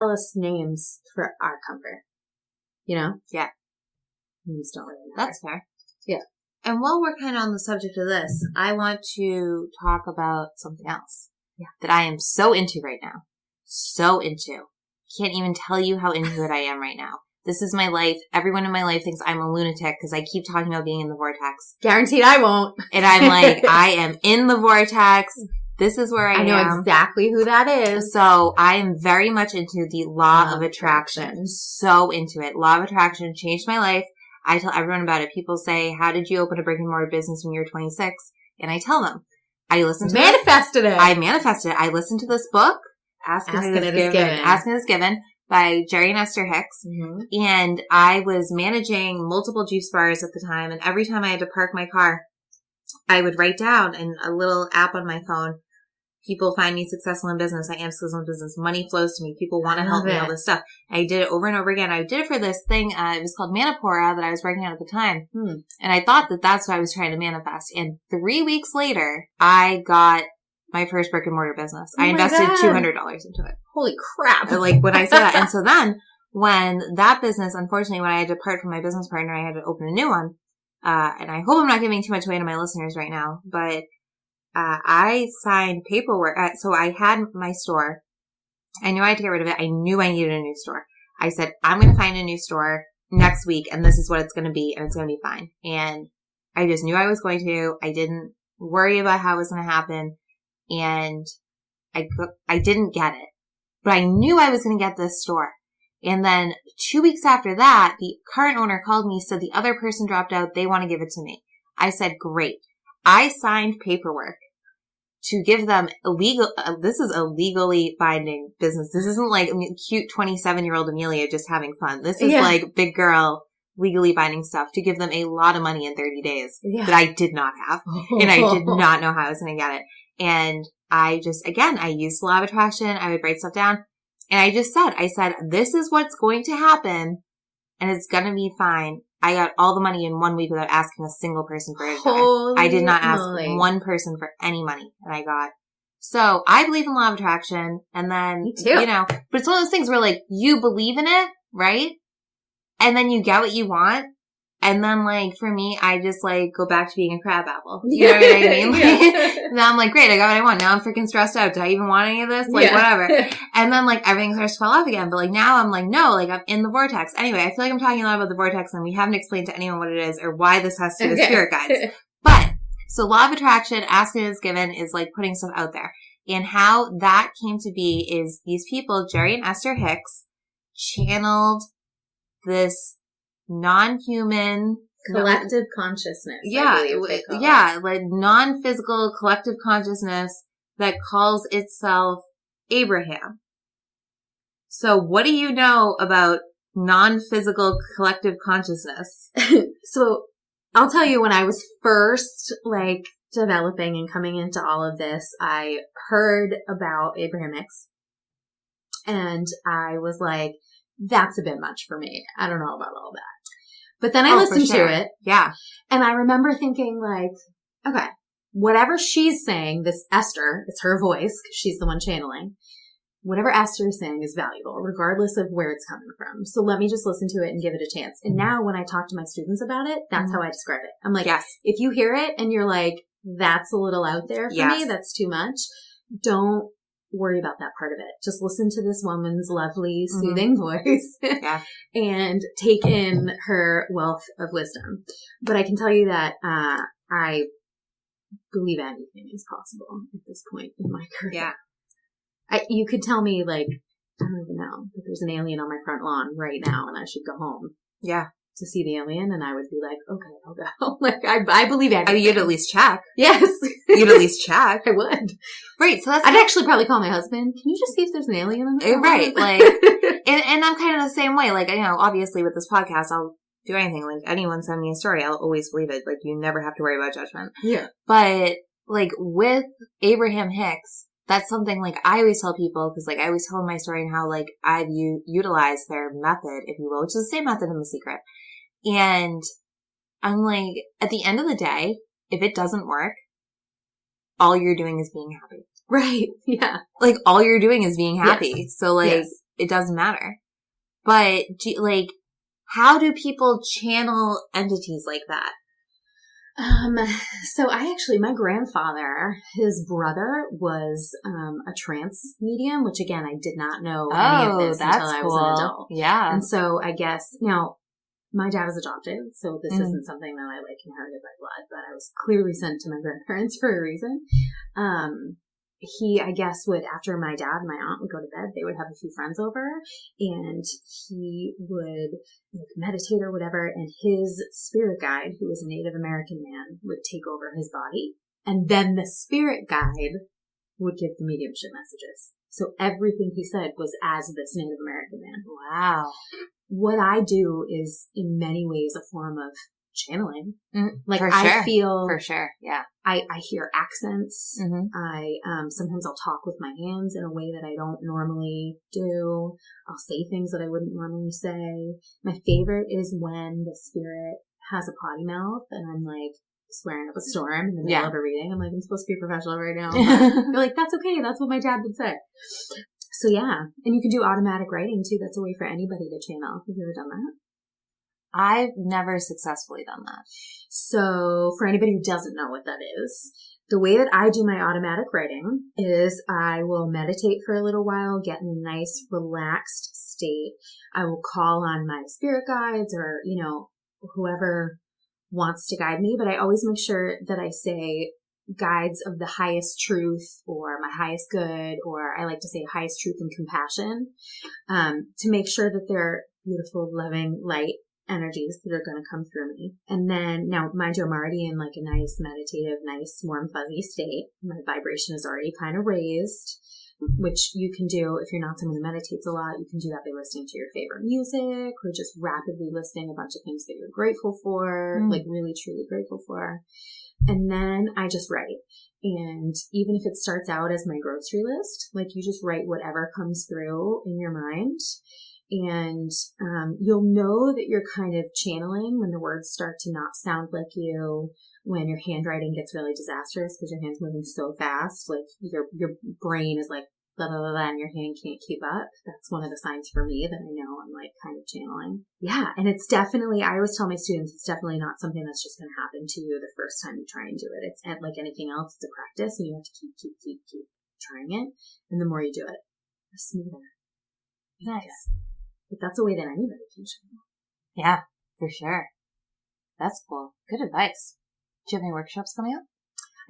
tell us names for our comfort. You know? Yeah. Names don't really matter. That's fair. Yeah. And while we're kind of on the subject of this, I want to talk about something else that I am so into right now. So into. Can't even tell you how into it I am right now. This is my life. Everyone in my life thinks I'm a lunatic because I keep talking about being in the vortex. Guaranteed I won't. And I'm like, I am in the vortex. This is where I am. I know exactly who that is. So I am very much into the law of attraction. So into it. Law of attraction changed my life. I tell everyone about it. People say, how did you open a brick and mortar business when you were 26? And I tell them, I listened to manifested it. I manifested it. I listened to this book, Asking It Is Given by Jerry and Esther Hicks. Mm-hmm. And I was managing multiple juice bars at the time. And every time I had to park my car, I would write down in a little app on my phone, people find me successful in business. I am successful in business. Money flows to me. People want to help me, all this stuff. I did it over and over again. I did it for this thing. It was called Manipura that I was working on at the time. And I thought that that's what I was trying to manifest. And 3 weeks later, I got my first brick and mortar business. I invested $200 into it. Holy crap. Like when I said that. And so then when that business, unfortunately, when I had to part from my business partner, I had to open a new one. And I hope I'm not giving too much away to my listeners right now, but I signed paperwork. So I had my store. I knew I had to get rid of it. I knew I needed a new store. I said, I'm going to find a new store next week and this is what it's going to be and it's going to be fine. And I just knew I was going to. I didn't worry about how it was going to happen. And I didn't get it, but I knew I was going to get this store. And then 2 weeks after that, the current owner called me, said the other person dropped out. They want to give it to me. I said, great. I signed paperwork to give them this is a legally binding business. This isn't like cute 27-year-old Amelia just having fun. This is like big girl, legally binding stuff to give them a lot of money in 30 days that I did not have. And I did not know how I was going to get it. And I just, again, I used law of attraction. I would write stuff down. And I said, this is what's going to happen and it's going to be fine. I got all the money in 1 week without asking a single person for it. I did not ask one person for any money that I got. So I believe in law of attraction. And then, me too. You know, but it's one of those things where like you believe in it, right? And then you get what you want. And then like for me, I just like go back to being a crab apple. You know what I mean? Like, now I'm like, great, I got what I want. Now I'm freaking stressed out. Did I even want any of this? Like whatever. And then like everything starts to fall off again. But like now I'm like, no, like I'm in the vortex. Anyway, I feel like I'm talking a lot about the vortex and we haven't explained to anyone what it is or why this has to do with spirit guides. But so law of attraction, asking is given is like putting stuff out there. And how that came to be is these people, Jerry and Esther Hicks, channeled this non-human collective consciousness. Like non-physical collective consciousness that calls itself Abraham. So what do you know about non-physical collective consciousness? So I'll tell you, when I was first like developing and coming into all of this, I heard about Abraham Hicks and I was like, that's a bit much for me. I don't know about all that. But then I listened to it. Yeah. And I remember thinking like, okay, whatever she's saying, this Esther, it's her voice because she's the one channeling. Whatever Esther is saying is valuable, regardless of where it's coming from. So let me just listen to it and give it a chance. And now when I talk to my students about it, that's how I describe it. I'm like, if you hear it and you're like, that's a little out there for me, that's too much, don't worry about that part of it. Just listen to this woman's lovely, soothing voice and take in her wealth of wisdom. But I can tell you that I believe anything is possible at this point in my career. Yeah. You could tell me like, I don't even know, that there's an alien on my front lawn right now and I should go home. Yeah. To see the alien, and I would be like, okay, I'll go. Like, I believe everything. I mean, you'd at least check. Yes. You'd at least check. I would. Right, so that's... I'd actually probably call my husband, can you just see if there's an alien in the Right, like, and I'm kind of the same way. Like, you know, obviously with this podcast, I'll do anything. Like, anyone send me a story, I'll always believe it. Like, you never have to worry about judgment. Yeah. But, like, with Abraham Hicks, that's something, like, I always tell people, because, like, I always tell them my story and how, like, I've utilized their method, if you will, which is the same method in The Secret. And I'm like, at the end of the day, if it doesn't work, all you're doing is being happy. Right. Yeah. Like, all you're doing is being happy. Yes. So, like, it doesn't matter. But how do people channel entities like that? So my grandfather, his brother was, a trance medium, which again, I did not know any of this until I was an adult. Yeah. And so I guess now my dad is adopted, so this isn't something that I inherited by blood, but I was clearly sent to my grandparents for a reason. He, I guess, would, after my dad and my aunt would go to bed, they would have a few friends over, and he would meditate or whatever, and his spirit guide, who was a Native American man, would take over his body, and then the spirit guide would give the mediumship messages. So everything he said was as this Native American man. Wow. What I do is in many ways a form of channeling. I feel for sure. Yeah. I hear accents. I, sometimes I'll talk with my hands in a way that I don't normally do. I'll say things that I wouldn't normally say. My favorite is when the spirit has a potty mouth and I'm swearing up a storm in the middle of a reading. I'm I'm supposed to be professional right now. They're that's okay. That's what my dad would say. So yeah. And you can do automatic writing too. That's a way for anybody to channel. Have you ever done that? I've never successfully done that. So for anybody who doesn't know what that is, the way that I do my automatic writing is I will meditate for a little while, get in a nice relaxed state. I will call on my spirit guides or, whoever wants to guide me, but I always make sure that I say guides of the highest truth or my highest good, or I like to say highest truth and compassion, to make sure that they're beautiful, loving, light energies that are going to come through me. And then now, mind you, I'm already in a nice meditative, nice warm fuzzy state. My vibration is already kind of raised, which you can do if you're not someone who meditates a lot. You can do that by listening to your favorite music or just rapidly listing a bunch of things that you're grateful for, really truly grateful for. And then I just write. And even if it starts out as my grocery list, you just write whatever comes through in your mind. And you'll know that you're kind of channeling when the words start to not sound like you, when your handwriting gets really disastrous because your hand's moving so fast, your brain is blah, blah, blah, blah, and your hand can't keep up. That's one of the signs for me that I know I'm kind of channeling. Yeah, and it's definitely, I always tell my students, it's definitely not something that's just going to happen to you the first time you try and do it. It's like anything else, it's a practice, and you have to keep trying it. And the more you do it, the smoother. Nice. But that's a way that anybody can channel. Yeah, for sure. That's cool. Good advice. Do you have any workshops coming up?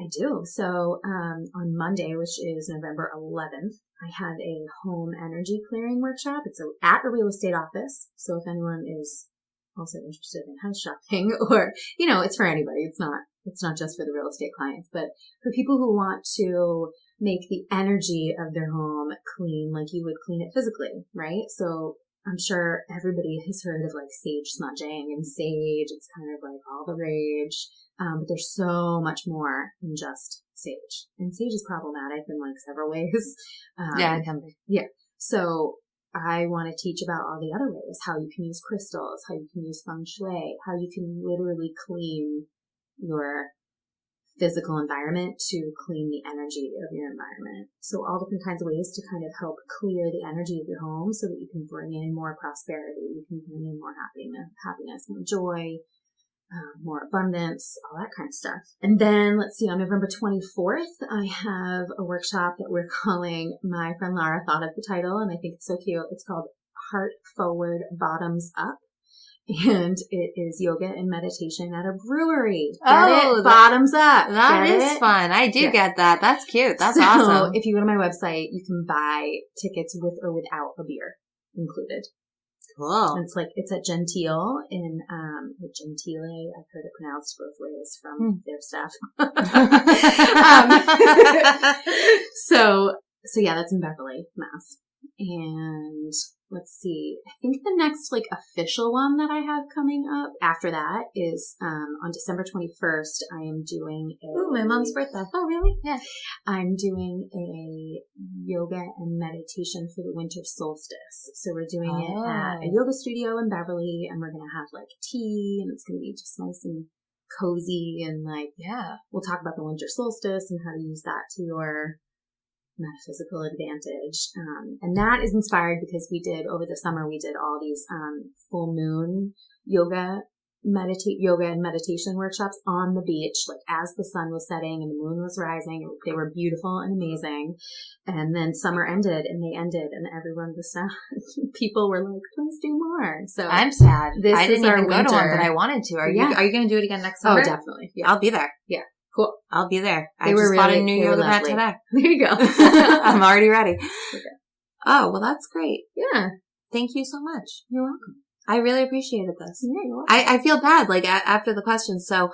I do. So on Monday, which is November 11th, I have a home energy clearing workshop. It's at a real estate office. So if anyone is also interested in house shopping or, it's for anybody. It's not just for the real estate clients, but for people who want to make the energy of their home clean like you would clean it physically, right? So I'm sure everybody has heard of sage smudging and sage. It's kind of all the rage. But there's so much more than just sage. And sage is problematic in several ways. Yeah, it can be. Yeah. So I want to teach about all the other ways, how you can use crystals, how you can use feng shui, how you can literally clean your physical environment to clean the energy of your environment. So all different kinds of ways to kind of help clear the energy of your home so that you can bring in more prosperity, you can bring in more happiness, more joy, more abundance, all that kind of stuff. And then let's see, on November 24th, I have a workshop that we're calling, my friend Laura thought of the title, and I think it's so cute. It's called Heart Forward Bottoms Up. And it is yoga and meditation at a brewery. Bottoms up. That is fun. I do get that. That's cute. That's awesome. If you go to my website, you can buy tickets with or without a beer included. Cool. And it's at Gentile in, Gentile. I've heard it pronounced both ways from their staff. So yeah, that's in Beverly, Mass. And let's see, I think the next official one that I have coming up after that is, on December 21st, I am doing my mom's birthday. Oh, really? Yeah. I'm doing a yoga and meditation for the winter solstice. So we're doing it at a yoga studio in Beverly, and we're going to have tea, and it's going to be just nice and cozy, and we'll talk about the winter solstice and how to use that to your metaphysical advantage. And that is inspired because over the summer, we did all these full moon yoga and meditation workshops on the beach, like as the sun was setting and the moon was rising. They were beautiful and amazing. And then summer ended and everyone was sad. People were like, please do more. So I'm sad. I didn't even go to one, but I wanted to. Are you going to do it again next summer? Oh, definitely. Yeah. I'll be there. Yeah. Cool. I'll be there. I just bought a new yoga mat today. There you go. I'm already ready. Okay. Oh, well, that's great. Yeah. Thank you so much. You're welcome. I really appreciated this. Yeah, you're welcome. I feel bad, like, after the questions. So,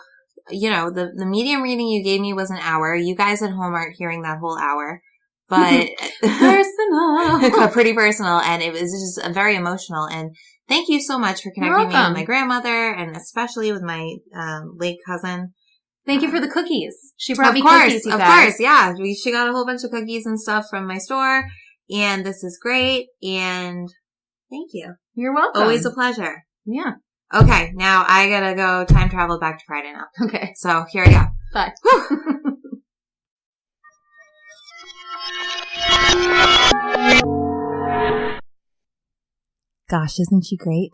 the medium reading you gave me was an hour. You guys at home aren't hearing that whole hour. But personal. Pretty personal. And it was just very emotional. And thank you so much for connecting me with my grandmother and especially with my late cousin. Thank you for the cookies. She brought me cookies, you guys. Of course, yeah. She got a whole bunch of cookies and stuff from my store. And this is great. And thank you. You're welcome. Always a pleasure. Yeah. Okay, now I gotta go time travel back to Friday now. Okay. So here I go. Bye. Gosh, isn't she great?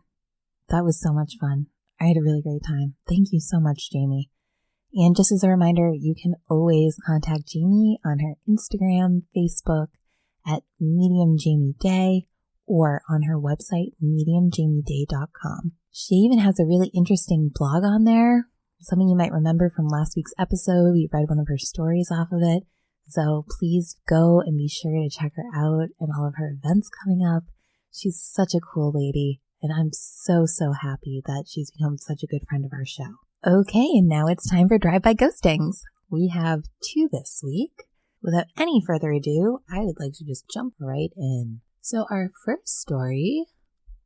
That was so much fun. I had a really great time. Thank you so much, Jamie. And just as a reminder, you can always contact Jamie on her Instagram, Facebook at mediumjamieday, or on her website, mediumjamieday.com. She even has a really interesting blog on there, something you might remember from last week's episode. We read one of her stories off of it. So please go and be sure to check her out and all of her events coming up. She's such a cool lady, and I'm so, so happy that she's become such a good friend of our show. Okay, and now it's time for Drive-By Ghostings. We have 2 this week. Without any further ado, I would like to just jump right in. So our first story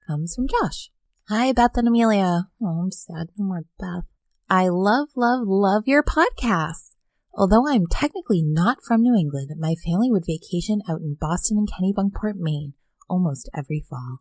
comes from Josh. Hi, Beth and Amelia. Oh, I'm sad. No more Beth. I love, love, love your podcast. Although I'm technically not from New England, my family would vacation out in Boston and Kennebunkport, Maine, almost every fall.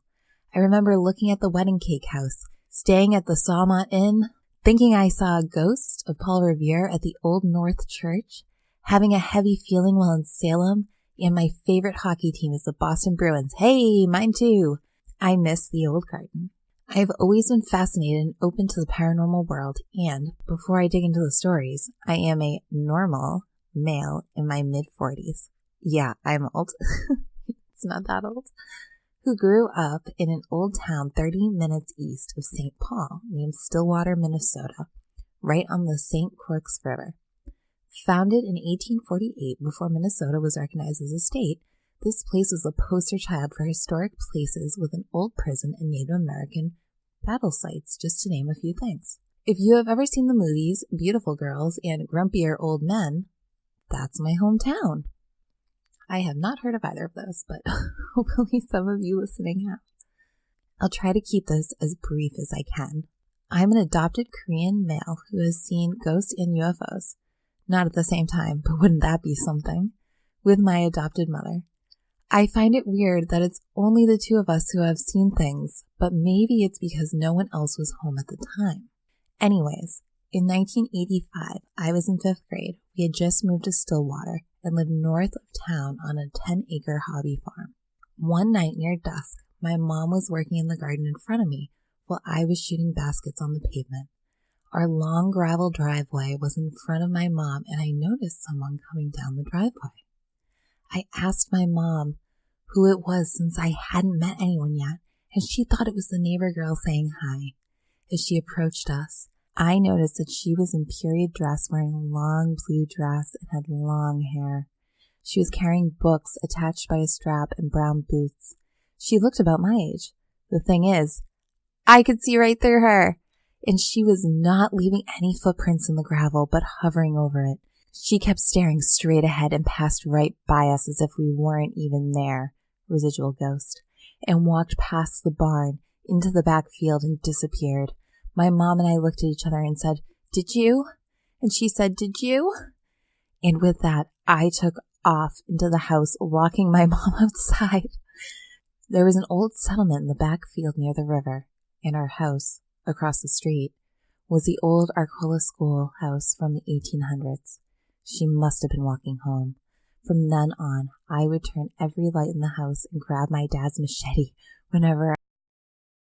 I remember looking at the wedding cake house, staying at the Sawmont Inn, thinking I saw a ghost of Paul Revere at the Old North Church, having a heavy feeling while in Salem, and my favorite hockey team is the Boston Bruins. Hey, mine too. I miss the old garden. I've always been fascinated and open to the paranormal world, and before I dig into the stories, I am a normal male in my mid-40s. Yeah, I'm old. It's not that old. Who grew up in an old town 30 minutes east of St. Paul named Stillwater, Minnesota, right on the St. Croix River. Founded in 1848 before Minnesota was recognized as a state, this place was a poster child for historic places with an old prison and Native American battle sites, just to name a few things. If you have ever seen the movies Beautiful Girls and Grumpier Old Men, that's my hometown. I have not heard of either of those, but hopefully some of you listening have. I'll try to keep this as brief as I can. I'm an adopted Korean male who has seen ghosts and UFOs. Not at the same time, but wouldn't that be something? With my adopted mother. I find it weird that it's only the 2 of us who have seen things, but maybe it's because no one else was home at the time. Anyways, in 1985, I was in 5th grade. We had just moved to Stillwater and lived north of town on a 10-acre hobby farm. One night near dusk, my mom was working in the garden in front of me while I was shooting baskets on the pavement. Our long gravel driveway was in front of my mom, and I noticed someone coming down the driveway. I asked my mom who it was since I hadn't met anyone yet, and she thought it was the neighbor girl saying hi. As she approached us, I noticed that she was in period dress, wearing a long blue dress and had long hair. She was carrying books attached by a strap and brown boots. She looked about my age. The thing is, I could see right through her. And she was not leaving any footprints in the gravel, but hovering over it. She kept staring straight ahead and passed right by us as if we weren't even there, residual ghost, and walked past the barn into the back field and disappeared. My mom and I looked at each other and said, "Did you?" And she said, "Did you?" And with that, I took off into the house, locking my mom outside. There was an old settlement in the back field near the river, and our house, across the street, was the old Arcola schoolhouse from the 1800s. She must have been walking home. From then on, I would turn every light in the house and grab my dad's machete whenever